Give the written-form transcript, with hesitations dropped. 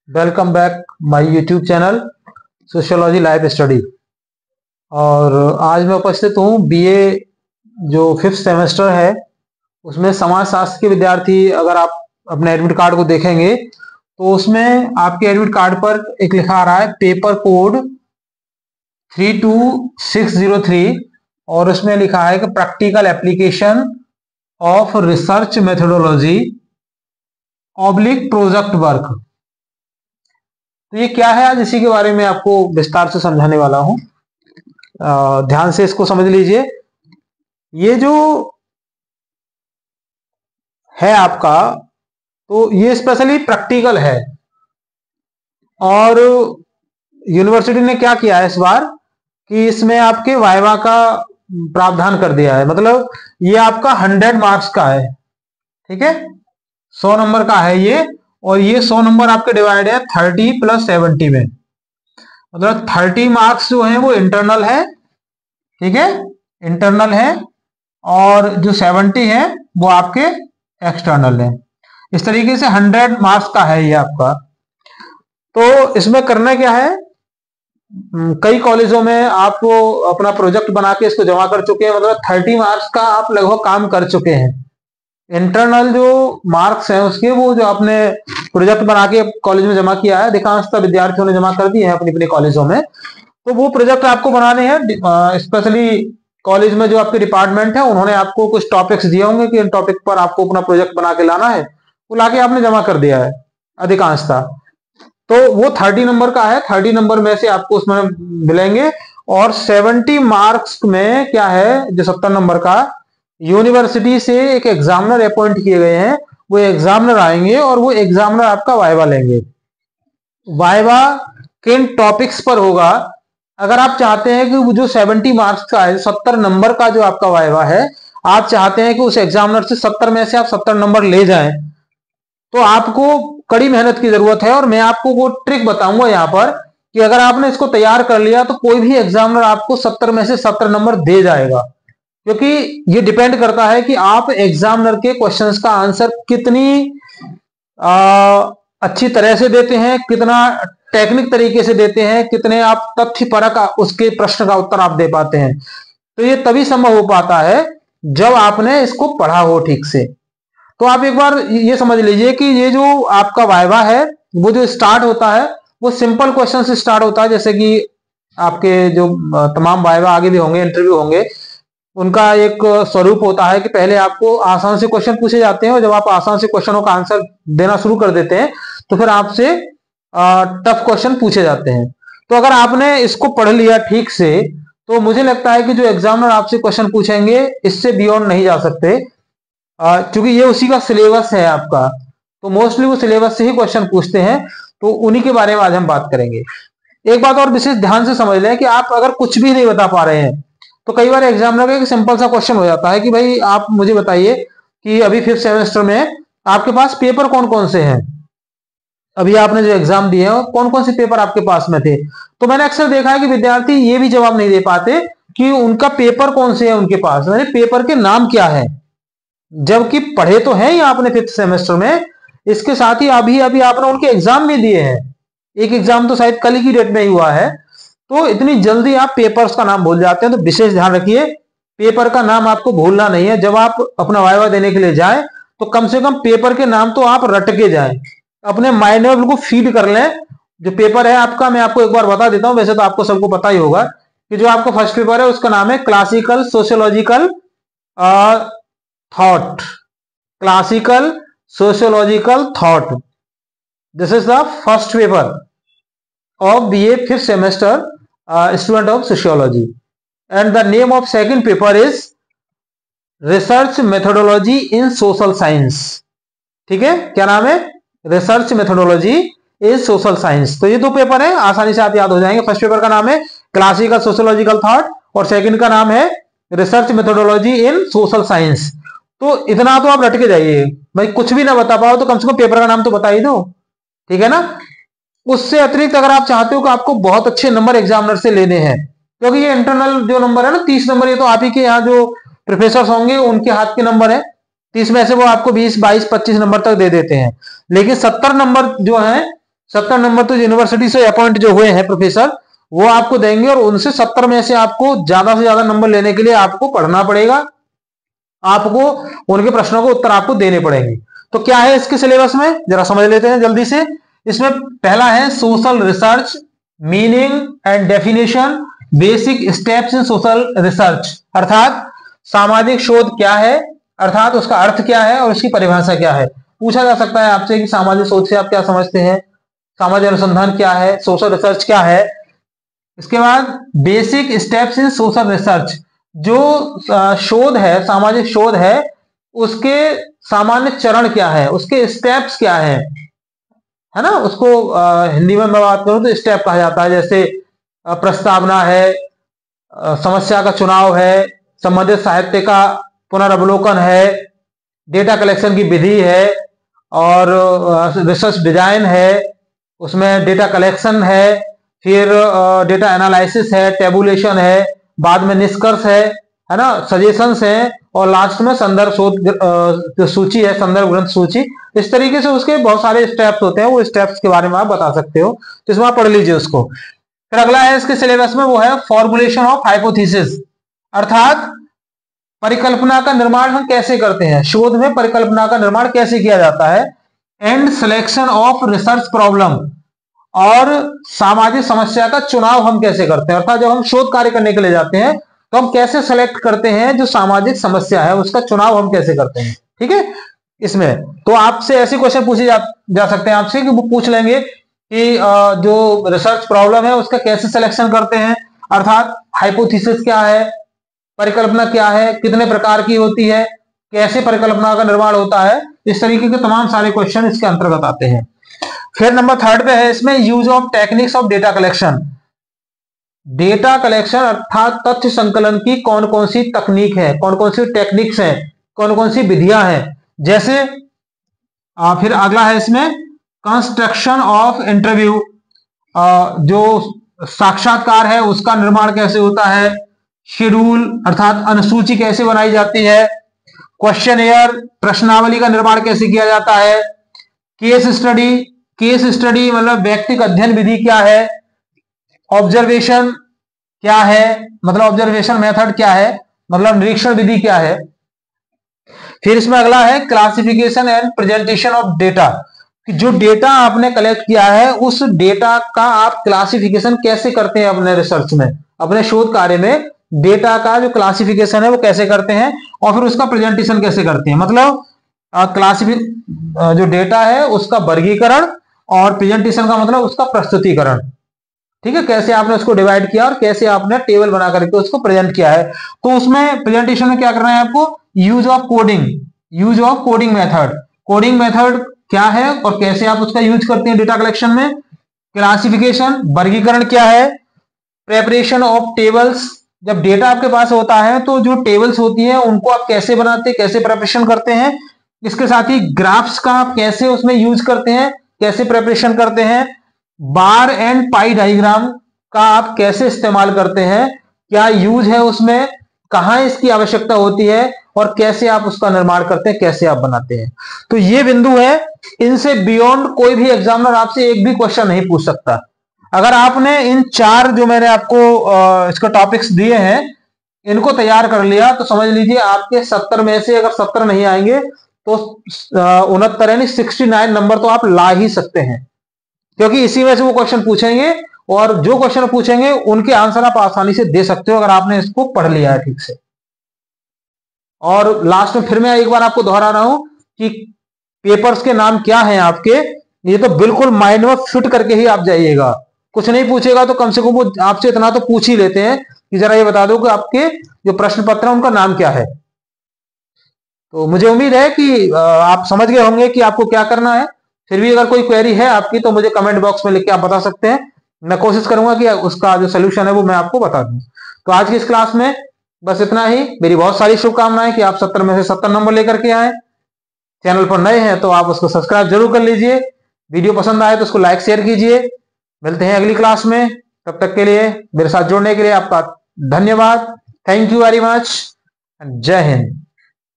Welcome back my YouTube channel sociology life study. और आज मैं उपस्थित हूँ बीए जो 5th सेमेस्टर है उसमें समाज शास्त्र के विद्यार्थी। अगर आप अपने एडमिट कार्ड को देखेंगे तो उसमें आपके एडमिट कार्ड पर एक लिखा आ रहा है पेपर कोड 32603 और उसमें लिखा है कि practical application of research methodology oblique project work. तो ये क्या है, आज इसी के बारे में आपको विस्तार से समझाने वाला हूं। ध्यान से इसको समझ लीजिए। ये जो है आपका, तो ये स्पेशली प्रैक्टिकल है और यूनिवर्सिटी ने क्या किया है इस बार कि इसमें आपके वाइवा का प्रावधान कर दिया है। मतलब ये आपका 100 मार्क्स का है, ठीक है, 100 नंबर का है ये। और ये 100 नंबर आपके डिवाइड है 30 + 70 में। मतलब 30 मार्क्स जो है वो इंटरनल है, ठीक है, इंटरनल है, और जो 70 है वो आपके एक्सटर्नल है। इस तरीके से 100 मार्क्स का है ये आपका। तो इसमें करना क्या है, कई कॉलेजों में आप अपना प्रोजेक्ट बना के इसको जमा कर चुके हैं। मतलब 30 मार्क्स का आप लगभग काम कर चुके हैं। इंटरनल जो मार्क्स हैं उसके, वो जो आपने प्रोजेक्ट बना के कॉलेज में जमा किया है, अधिकांशतः विद्यार्थियों ने जमा कर दिए हैं अपनी अपनी कॉलेजों में। तो वो प्रोजेक्ट आपको बनाने हैं। स्पेशली कॉलेज में जो आपके डिपार्टमेंट है उन्होंने आपको कुछ टॉपिक्स दिए होंगे कि इन टॉपिक पर आपको अपना प्रोजेक्ट बना के लाना है, वो लाके आपने जमा कर दिया है अधिकांशतः। तो वो 30 नंबर का है, 30 नंबर में से आपको उसमें मिलेंगे। और 70 मार्क्स में क्या है, जो 70 नंबर का, यूनिवर्सिटी से एक एग्जामिनर अपॉइंट किए गए हैं। वो एग्जामिनर आएंगे और वो एग्जामिनर आपका वाइवा लेंगे। वाइवा किन टॉपिक्स पर होगा, अगर आप चाहते हैं कि वो जो 70 मार्क्स का है, 70 नंबर का जो आपका वाइवा है, आप चाहते हैं कि उस एग्जामिनर से 70 में से आप 70 नंबर ले जाएं, तो आपको कड़ी मेहनत की जरूरत है। और मैं आपको वो ट्रिक बताऊंगा यहाँ पर कि अगर आपने इसको तैयार कर लिया तो कोई भी एग्जामिनर आपको 70 में से 70 नंबर दे जाएगा। क्योंकि ये डिपेंड करता है कि आप एग्जामिनर के क्वेश्चंस का आंसर कितनी अच्छी तरह से देते हैं, कितना टेक्निक तरीके से देते हैं, कितने आप तथ्य परक उसके प्रश्न का उत्तर आप दे पाते हैं। तो ये तभी संभव हो पाता है जब आपने इसको पढ़ा हो ठीक से। तो आप एक बार ये समझ लीजिए कि ये जो आपका वाइवा है वो जो स्टार्ट होता है वो सिंपल क्वेश्चन से स्टार्ट होता है। जैसे कि आपके जो तमाम वाइवा आगे भी होंगे, इंटरव्यू होंगे, उनका एक स्वरूप होता है कि पहले आपको आसान से क्वेश्चन पूछे जाते हैं और जब आप आसान से क्वेश्चनों का आंसर देना शुरू कर देते हैं तो फिर आपसे टफ क्वेश्चन पूछे जाते हैं। तो अगर आपने इसको पढ़ लिया ठीक से तो मुझे लगता है कि जो एग्जामिनर आपसे क्वेश्चन पूछेंगे इससे बियॉन्ड नहीं जा सकते, क्योंकि ये उसी का सिलेबस है आपका। तो मोस्टली वो सिलेबस से ही क्वेश्चन पूछते हैं। तो उन्हीं के बारे में आज हम बात करेंगे। एक बात और विशेष ध्यान से समझ लें कि आप अगर कुछ भी नहीं बता पा रहे हैं तो कई बार एग्जामिनर का एक सिंपल सा क्वेश्चन हो जाता है कि भाई आप मुझे बताइए कि अभी 5th सेमेस्टर में आपके पास पेपर कौन कौन से हैं, अभी आपने जो एग्जाम दिए हैं कौन कौन से पेपर आपके पास में थे। तो मैंने अक्सर देखा है कि विद्यार्थी ये भी जवाब नहीं दे पाते कि उनका पेपर कौन से है उनके पास, यानी पेपर के नाम क्या है, जबकि पढ़े तो हैं ही आपने 5th सेमेस्टर में। इसके साथ ही अभी अभी आपने उनके एग्जाम भी दिए हैं। एक एग्जाम तो शायद कल की डेट में ही हुआ है। तो इतनी जल्दी आप पेपर्स का नाम भूल जाते हैं, तो विशेष ध्यान रखिए पेपर का नाम आपको भूलना नहीं है। जब आप अपना वाइवा देने के लिए जाएं तो कम से कम पेपर के नाम तो आप रट के जाएं, अपने माइंड में बिल्कुल फीड कर लें। जो पेपर है आपका, मैं आपको एक बार बता देता हूं, वैसे तो आपको सबको पता ही होगा कि जो आपका फर्स्ट पेपर है उसका नाम है classical sociological thought. Classical sociological thought, this is the first paper of BA 5th semester student of sociology, and the name of second paper is research methodology in social science। ठीक है, क्या नाम है, research methodology इन social science. तो ये दो paper है, आसानी से आप याद हो जाएंगे। फर्स्ट पेपर का नाम है क्लासिकल सोशियोलॉजिकल थॉट और सेकंड का नाम है रिसर्च मेथोडोलॉजी इन सोशल साइंस। तो इतना तो आप रट के जाइए, भाई कुछ भी ना बता पाओ तो कम से कम पेपर का नाम तो बता ही दो, ठीक है ना। उससे अतिरिक्त अगर आप चाहते हो कि आपको बहुत अच्छे नंबर एग्जामिनर से लेने हैं, क्योंकि ये इंटरनल जो नंबर है ना 30 नंबर, ये तो आप ही के यहाँ जो प्रोफेसर होंगे उनके हाथ के नंबर है। 30 में से वो आपको 20, 22, 25 नंबर तक दे देते हैं। लेकिन 70 नंबर जो है 70 नंबर तो यूनिवर्सिटी से अपॉइंट जो हुए हैं प्रोफेसर वो आपको देंगे, और उनसे 70 में से आपको ज्यादा से ज्यादा नंबर लेने के लिए आपको पढ़ना पड़ेगा, आपको उनके प्रश्नों को उत्तर आपको देने पड़ेंगे। तो क्या है इसके सिलेबस में, जरा समझ लेते हैं जल्दी से। इसमें पहला है social research, meaning and definition, basic steps in social research, अर्थात सामाजिक शोध क्या है, अर्थात उसका अर्थ क्या है और उसकी परिभाषा क्या है। पूछा जा सकता है आपसे कि सामाजिक शोध से आप क्या समझते हैं, सामाजिक अनुसंधान क्या है, सोशल रिसर्च क्या है। इसके बाद basic steps in social research, जो शोध है, सामाजिक शोध है, उसके सामान्य चरण क्या है, उसके स्टेप्स क्या है ना। उसको हिंदी में मैं बात करूं तो स्टेप कहा जाता है, जैसे प्रस्तावना है, समस्या का चुनाव है, संबंधित साहित्य का पुनर्वलोकन है, डेटा कलेक्शन की विधि है, और रिसर्च डिजाइन है, उसमें डेटा कलेक्शन है, फिर डेटा एनालिसिस है, टेबुलेशन है, बाद में निष्कर्ष है ना, सजेशंस है, और लास्ट में संदर्भ शोध सूची है, संदर्भ ग्रंथ सूची। इस तरीके से उसके बहुत सारे स्टेप्स होते हैं, वो स्टेप्स के बारे में आप बता सकते हो, तो इसमें आप पढ़ लीजिए उसको। फिर अगला है इसके सिलेबस में, वो है फॉर्मुलेशन ऑफ हाइपोथेसिस, अर्थात परिकल्पना का निर्माण हम कैसे करते हैं, शोध में परिकल्पना का निर्माण कैसे किया जाता है, and selection of research problem, और सामाजिक समस्या का चुनाव हम कैसे करते हैं, अर्थात जब हम शोध कार्य करने के लिए जाते हैं तो हम कैसे सेलेक्ट करते हैं जो सामाजिक समस्या है, उसका चुनाव हम कैसे करते हैं। ठीक है, इसमें तो आपसे ऐसे क्वेश्चन पूछे जा सकते हैं आपसे कि वो पूछ लेंगे कि जो रिसर्च प्रॉब्लम है उसका कैसे सिलेक्शन करते हैं, अर्थात हाइपोथेसिस क्या है, परिकल्पना क्या है, कितने प्रकार की होती है, कैसे परिकल्पना का निर्माण होता है, इस तरीके के तमाम सारे क्वेश्चन इसके अंतर्गत आते हैं। फिर नंबर 3 पे है इसमें use of techniques of data collection, data collection अर्थात तथ्य संकलन की कौन कौन सी तकनीक है, कौन कौन सी टेक्निक्स हैं, कौन कौन सी विधियां हैं। जैसे फिर अगला है इसमें कंस्ट्रक्शन ऑफ इंटरव्यू, जो साक्षात्कार है उसका निर्माण कैसे होता है, शेड्यूल अर्थात अनुसूची कैसे बनाई जाती है, क्वेश्चनएयर प्रश्नावली का निर्माण कैसे किया जाता है, केस स्टडी, केस स्टडी मतलब व्यक्तिगत अध्ययन विधि क्या है, ऑब्जर्वेशन क्या है, मतलब ऑब्जर्वेशन मेथड क्या है, मतलब निरीक्षण विधि क्या है। फिर इसमें अगला है classification and presentation of data, कि जो डेटा आपने कलेक्ट किया है उस डेटा का आप क्लासिफिकेशन कैसे करते हैं अपने रिसर्च में, अपने शोध कार्य में डेटा का जो क्लासिफिकेशन है वो कैसे करते हैं, और फिर उसका प्रेजेंटेशन कैसे करते हैं, मतलब जो डेटा है उसका वर्गीकरण, और प्रेजेंटेशन का मतलब उसका प्रस्तुतिकरण। ठीक है, कैसे आपने उसको डिवाइड किया और कैसे आपने टेबल बना करके उसको प्रेजेंट किया है। तो उसमें प्रेजेंटेशन में क्या करना है आपको, use of coding, use of coding method, coding method क्या है और कैसे आप उसका यूज करते हैं डेटा कलेक्शन में, क्लासिफिकेशन वर्गीकरण क्या है, प्रेपरेशन ऑफ टेबल्स, जब डेटा आपके पास होता है तो जो टेबल्स होती है उनको आप कैसे बनाते हैं, कैसे प्रेपरेशन करते हैं, इसके साथ ही ग्राफ्स का आप कैसे उसमें यूज करते हैं, कैसे प्रेपरेशन करते हैं, बार एंड पाई डायग्राम का आप कैसे इस्तेमाल करते हैं, क्या यूज है उसमें, कहां इसकी आवश्यकता होती है, और कैसे आप उसका निर्माण करते हैं, कैसे आप बनाते हैं। तो ये बिंदु है, इनसे बियॉन्ड कोई भी एग्जामिनर आपसे एक भी क्वेश्चन नहीं पूछ सकता। अगर आपने इन 4 जो मैंने आपको इसका टॉपिक्स दिए हैं इनको तैयार कर लिया तो समझ लीजिए आपके 70 में से अगर 70 नहीं आएंगे तो 69 यानी 69 नंबर तो आप ला ही सकते हैं, क्योंकि इसी में से वो क्वेश्चन पूछेंगे, और जो क्वेश्चन पूछेंगे उनके आंसर आप आसानी से दे सकते हो अगर आपने इसको पढ़ लिया है ठीक से। और लास्ट में फिर मैं एक बार आपको दोहरा रहा हूं कि पेपर्स के नाम क्या हैं आपके, ये तो बिल्कुल माइंड में फिट करके ही आप जाइएगा। कुछ नहीं पूछेगा तो कम से कम वो आपसे इतना तो पूछ ही लेते हैं कि जरा ये बता दो कि आपके जो प्रश्न पत्र है उनका नाम क्या है। तो मुझे उम्मीद है कि आप समझ गए होंगे कि आपको क्या करना है। फिर भी अगर कोई क्वेरी है आपकी तो मुझे कमेंट बॉक्स में लिख के आप बता सकते हैं, मैं कोशिश करूंगा कि उसका जो सोल्यूशन है वो मैं आपको बता दूं। तो आज की इस क्लास में बस इतना ही। मेरी बहुत सारी शुभकामनाएं कि आप 70 में से 70 नंबर लेकर के आए। चैनल पर नए हैं तो आप उसको सब्सक्राइब जरूर कर लीजिए, वीडियो पसंद आए तो उसको लाइक शेयर कीजिए। मिलते हैं अगली क्लास में, तब तक के लिए मेरे साथ जुड़ने के लिए आपका धन्यवाद। थैंक यू वेरी मच, जय हिंद।